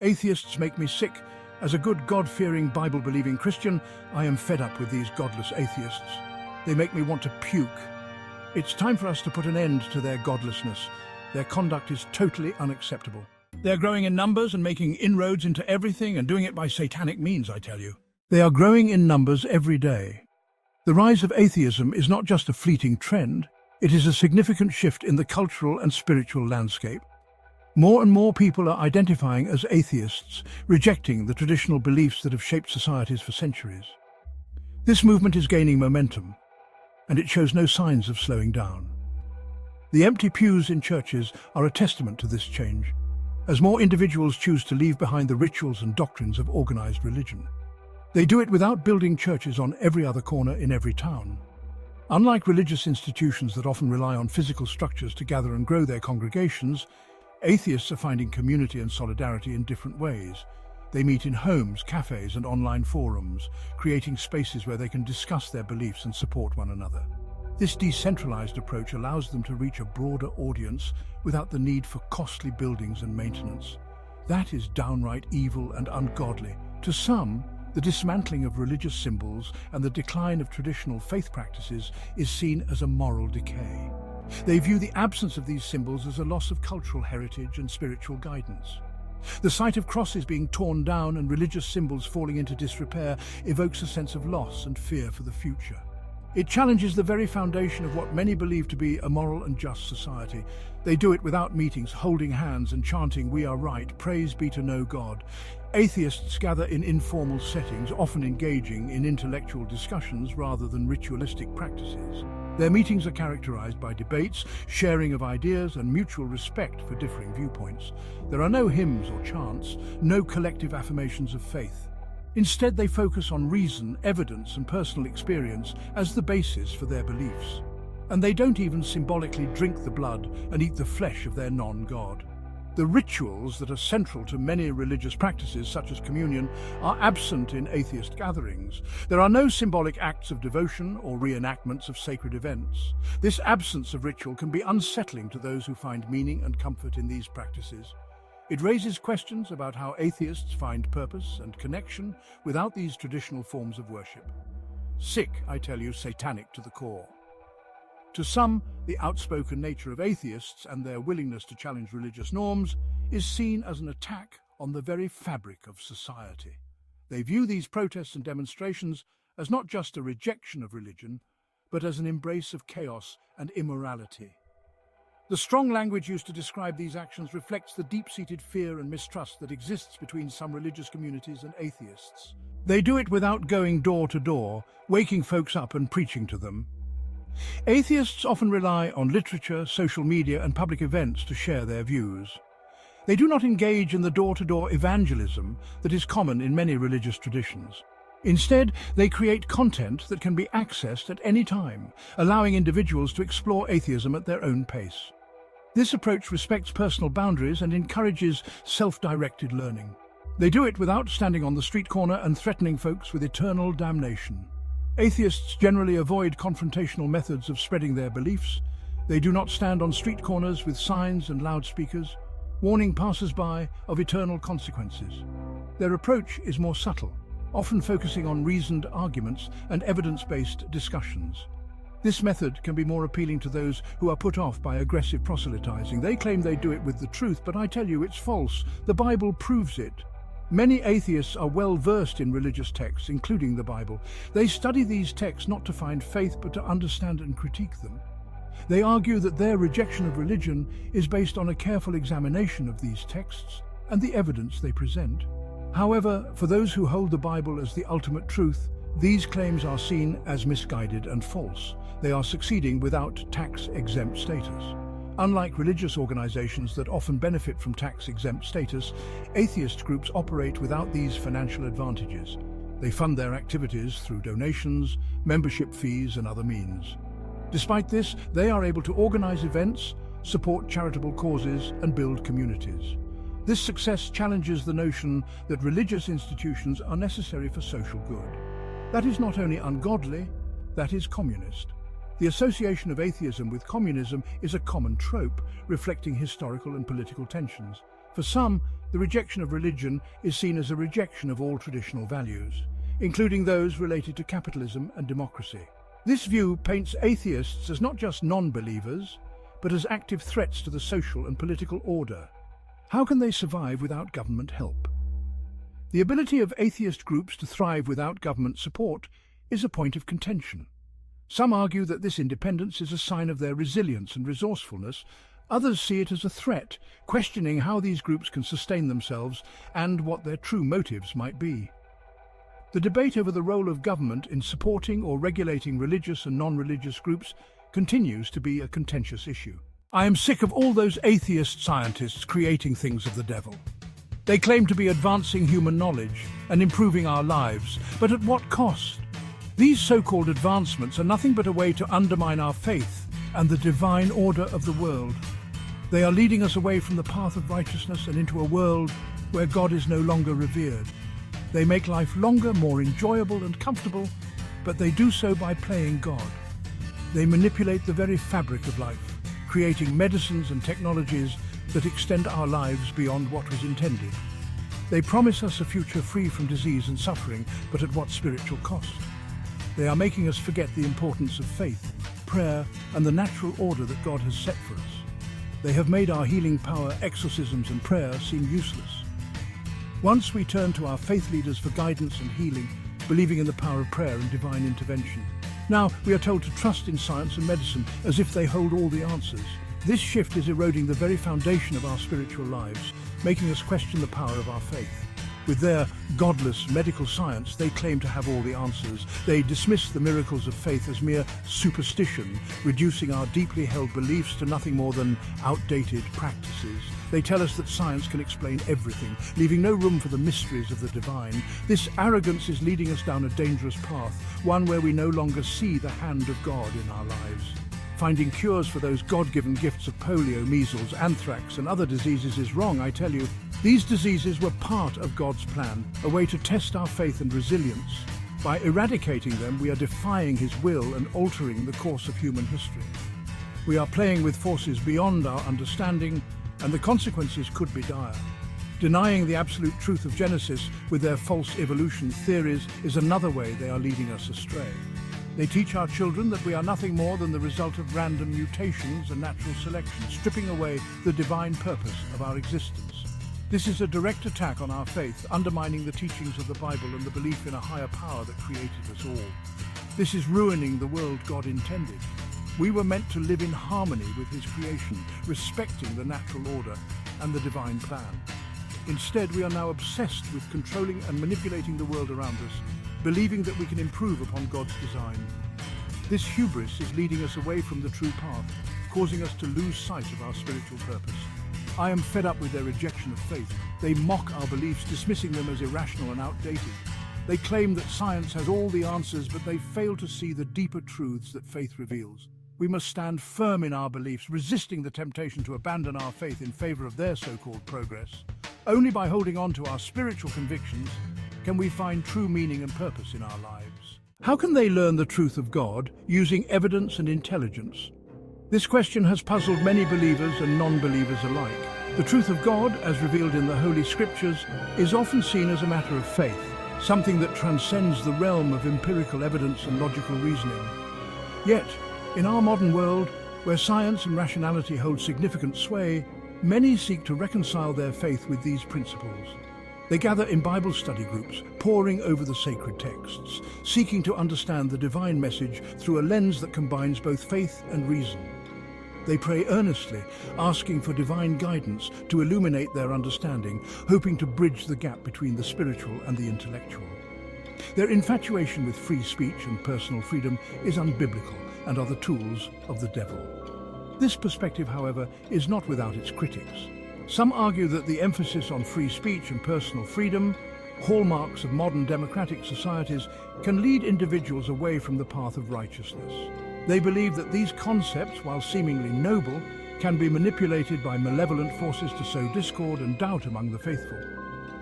Atheists make me sick. As a good God-fearing, Bible-believing Christian, I am fed up with these godless atheists. They make me want to puke. It's time for us to put an end to their godlessness. Their conduct is totally unacceptable. They're growing in numbers and making inroads into everything and doing it by satanic means, I tell you. They are growing in numbers every day. The rise of atheism is not just a fleeting trend, it is a significant shift in the cultural and spiritual landscape. More and more people are identifying as atheists, rejecting the traditional beliefs that have shaped societies for centuries. This movement is gaining momentum, and it shows no signs of slowing down. The empty pews in churches are a testament to this change, as more individuals choose to leave behind the rituals and doctrines of organized religion. They do it without building churches on every other corner in every town. Unlike religious institutions that often rely on physical structures to gather and grow their congregations, atheists are finding community and solidarity in different ways. They meet in homes, cafes, and online forums, creating spaces where they can discuss their beliefs and support one another. This decentralized approach allows them to reach a broader audience without the need for costly buildings and maintenance. That is downright evil and ungodly. To some, the dismantling of religious symbols and the decline of traditional faith practices is seen as a moral decay. They view the absence of these symbols as a loss of cultural heritage and spiritual guidance. The sight of crosses being torn down and religious symbols falling into disrepair evokes a sense of loss and fear for the future. It challenges the very foundation of what many believe to be a moral and just society. They do it without meetings, holding hands and chanting, "We are right, praise be to no God." Atheists gather in informal settings, often engaging in intellectual discussions rather than ritualistic practices. Their meetings are characterized by debates, sharing of ideas, and mutual respect for differing viewpoints. There are no hymns or chants, no collective affirmations of faith. Instead, they focus on reason, evidence, and personal experience as the basis for their beliefs. And they don't even symbolically drink the blood and eat the flesh of their non-God. The rituals that are central to many religious practices, such as communion, are absent in atheist gatherings. There are no symbolic acts of devotion or reenactments of sacred events. This absence of ritual can be unsettling to those who find meaning and comfort in these practices. It raises questions about how atheists find purpose and connection without these traditional forms of worship. Sick, I tell you, satanic to the core. To some, the outspoken nature of atheists and their willingness to challenge religious norms is seen as an attack on the very fabric of society. They view these protests and demonstrations as not just a rejection of religion, but as an embrace of chaos and immorality. The strong language used to describe these actions reflects the deep-seated fear and mistrust that exists between some religious communities and atheists. They do it without going door to door, waking folks up and preaching to them. Atheists often rely on literature, social media, and public events to share their views. They do not engage in the door-to-door evangelism that is common in many religious traditions. Instead, they create content that can be accessed at any time, allowing individuals to explore atheism at their own pace. This approach respects personal boundaries and encourages self-directed learning. They do it without standing on the street corner and threatening folks with eternal damnation. Atheists generally avoid confrontational methods of spreading their beliefs. They do not stand on street corners with signs and loudspeakers, warning passers-by of eternal consequences. Their approach is more subtle, often focusing on reasoned arguments and evidence-based discussions. This method can be more appealing to those who are put off by aggressive proselytizing. They claim they do it with the truth, but I tell you it's false. The Bible proves it. Many atheists are well versed in religious texts, including the Bible. They study these texts not to find faith, but to understand and critique them. They argue that their rejection of religion is based on a careful examination of these texts and the evidence they present. However, for those who hold the Bible as the ultimate truth, these claims are seen as misguided and false. They are succeeding without tax-exempt status. Unlike religious organizations that often benefit from tax-exempt status, atheist groups operate without these financial advantages. They fund their activities through donations, membership fees, and other means. Despite this, they are able to organize events, support charitable causes, and build communities. This success challenges the notion that religious institutions are necessary for social good. That is not only ungodly, that is communist. The association of atheism with communism is a common trope, reflecting historical and political tensions. For some, the rejection of religion is seen as a rejection of all traditional values, including those related to capitalism and democracy. This view paints atheists as not just non-believers, but as active threats to the social and political order. How can they survive without government help? The ability of atheist groups to thrive without government support is a point of contention. Some argue that this independence is a sign of their resilience and resourcefulness. Others see it as a threat, questioning how these groups can sustain themselves and what their true motives might be. The debate over the role of government in supporting or regulating religious and non-religious groups continues to be a contentious issue. I am sick of all those atheist scientists creating things of the devil. They claim to be advancing human knowledge and improving our lives, but at what cost? These so-called advancements are nothing but a way to undermine our faith and the divine order of the world. They are leading us away from the path of righteousness and into a world where God is no longer revered. They make life longer, more enjoyable and comfortable, but they do so by playing God. They manipulate the very fabric of life, creating medicines and technologies that extend our lives beyond what was intended. They promise us a future free from disease and suffering, but at what spiritual cost? They are making us forget the importance of faith, prayer, and the natural order that God has set for us. They have made our healing power, exorcisms, and prayer seem useless. Once we turn to our faith leaders for guidance and healing, believing in the power of prayer and divine intervention. Now we are told to trust in science and medicine as if they hold all the answers. This shift is eroding the very foundation of our spiritual lives, making us question the power of our faith. With their godless medical science, they claim to have all the answers. They dismiss the miracles of faith as mere superstition, reducing our deeply held beliefs to nothing more than outdated practices. They tell us that science can explain everything, leaving no room for the mysteries of the divine. This arrogance is leading us down a dangerous path, one where we no longer see the hand of God in our lives. Finding cures for those God-given gifts of polio, measles, anthrax, and other diseases is wrong, I tell you. These diseases were part of God's plan, a way to test our faith and resilience. By eradicating them, we are defying His will and altering the course of human history. We are playing with forces beyond our understanding, and the consequences could be dire. Denying the absolute truth of Genesis with their false evolution theories is another way they are leading us astray. They teach our children that we are nothing more than the result of random mutations and natural selection, stripping away the divine purpose of our existence. This is a direct attack on our faith, undermining the teachings of the Bible and the belief in a higher power that created us all. This is ruining the world God intended. We were meant to live in harmony with His creation, respecting the natural order and the divine plan. Instead, we are now obsessed with controlling and manipulating the world around us, believing that we can improve upon God's design. This hubris is leading us away from the true path, causing us to lose sight of our spiritual purpose. I am fed up with their rejection of faith. They mock our beliefs, dismissing them as irrational and outdated. They claim that science has all the answers, but they fail to see the deeper truths that faith reveals. We must stand firm in our beliefs, resisting the temptation to abandon our faith in favor of their so-called progress. Only by holding on to our spiritual convictions can we find true meaning and purpose in our lives. How can they learn the truth of God using evidence and intelligence? This question has puzzled many believers and non-believers alike. The truth of God, as revealed in the Holy Scriptures, is often seen as a matter of faith, something that transcends the realm of empirical evidence and logical reasoning. Yet, in our modern world, where science and rationality hold significant sway, many seek to reconcile their faith with these principles. They gather in Bible study groups, poring over the sacred texts, seeking to understand the divine message through a lens that combines both faith and reason. They pray earnestly, asking for divine guidance to illuminate their understanding, hoping to bridge the gap between the spiritual and the intellectual. Their infatuation with free speech and personal freedom is unbiblical and are the tools of the devil. This perspective, however, is not without its critics. Some argue that the emphasis on free speech and personal freedom, hallmarks of modern democratic societies, can lead individuals away from the path of righteousness. They believe that these concepts, while seemingly noble, can be manipulated by malevolent forces to sow discord and doubt among the faithful.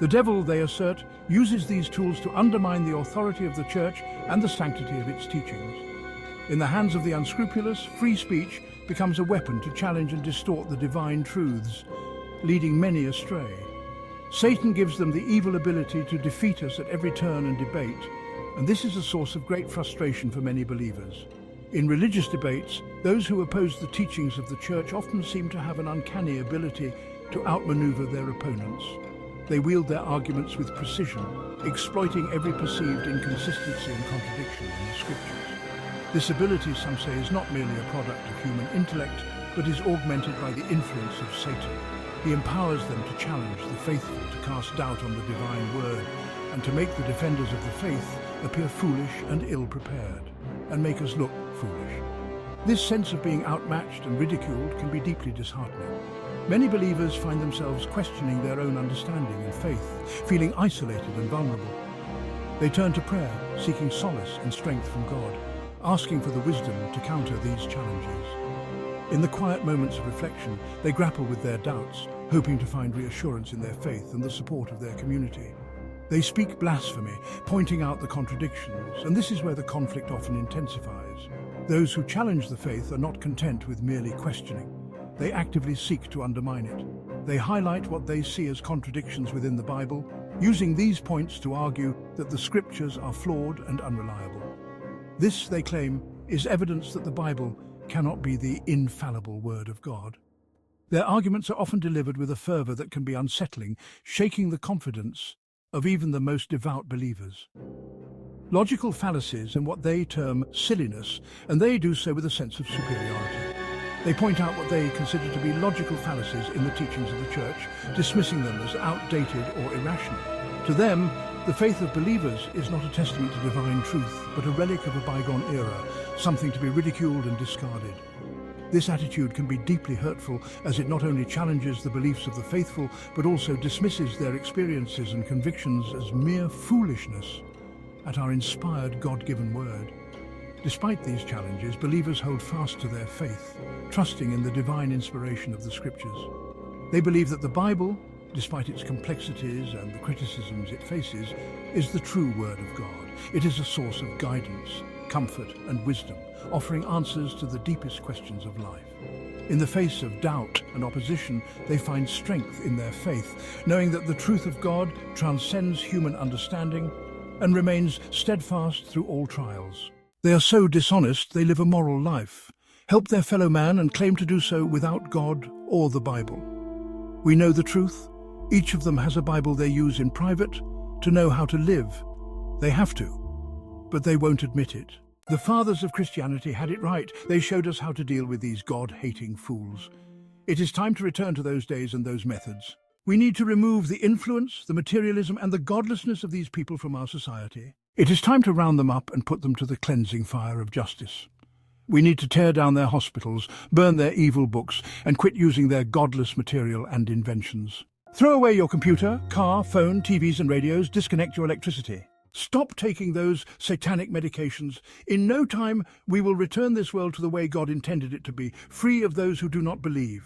The devil, they assert, uses these tools to undermine the authority of the Church and the sanctity of its teachings. In the hands of the unscrupulous, free speech becomes a weapon to challenge and distort the divine truths. leading many astray. Satan gives them the evil ability to defeat us at every turn and debate, and this is a source of great frustration for many believers. In religious debates, those who oppose the teachings of the Church often seem to have an uncanny ability to outmaneuver their opponents. They wield their arguments with precision, exploiting every perceived inconsistency and contradiction in the Scriptures. This ability, some say, is not merely a product of human intellect, but is augmented by the influence of Satan. He empowers them to challenge the faithful, to cast doubt on the divine word, and to make the defenders of the faith appear foolish and ill-prepared, and make us look foolish. This sense of being outmatched and ridiculed can be deeply disheartening. Many believers find themselves questioning their own understanding and faith, feeling isolated and vulnerable. They turn to prayer, seeking solace and strength from God, asking for the wisdom to counter these challenges. In the quiet moments of reflection, they grapple with their doubts, hoping to find reassurance in their faith and the support of their community. They speak blasphemy, pointing out the contradictions, and this is where the conflict often intensifies. Those who challenge the faith are not content with merely questioning. They actively seek to undermine it. They highlight what they see as contradictions within the Bible, using these points to argue that the Scriptures are flawed and unreliable. This, they claim, is evidence that the Bible cannot be the infallible Word of God. Their arguments are often delivered with a fervor that can be unsettling, shaking the confidence of even the most devout believers. Logical fallacies and what they term silliness, and they do so with a sense of superiority. They point out what they consider to be logical fallacies in the teachings of the Church, dismissing them as outdated or irrational. To them, the faith of believers is not a testament to divine truth, but a relic of a bygone era, something to be ridiculed and discarded. This attitude can be deeply hurtful, as it not only challenges the beliefs of the faithful, but also dismisses their experiences and convictions as mere foolishness at our inspired God-given word. Despite these challenges, believers hold fast to their faith, trusting in the divine inspiration of the Scriptures. They believe that the Bible, despite its complexities and the criticisms it faces, is the true Word of God. It is a source of guidance, comfort, and wisdom, offering answers to the deepest questions of life. In the face of doubt and opposition, they find strength in their faith, knowing that the truth of God transcends human understanding and remains steadfast through all trials. They are so dishonest they live a moral life, help their fellow man and claim to do so without God or the Bible. We know the truth. Each of them has a Bible they use in private to know how to live. They have to, but they won't admit it. The fathers of Christianity had it right. They showed us how to deal with these God-hating fools. It is time to return to those days and those methods. We need to remove the influence, the materialism, and the godlessness of these people from our society. It is time to round them up and put them to the cleansing fire of justice. We need to tear down their hospitals, burn their evil books, and quit using their godless material and inventions. Throw away your computer, car, phone, TVs and radios. Disconnect your electricity. Stop taking those satanic medications. In no time, we will return this world to the way God intended it to be, free of those who do not believe.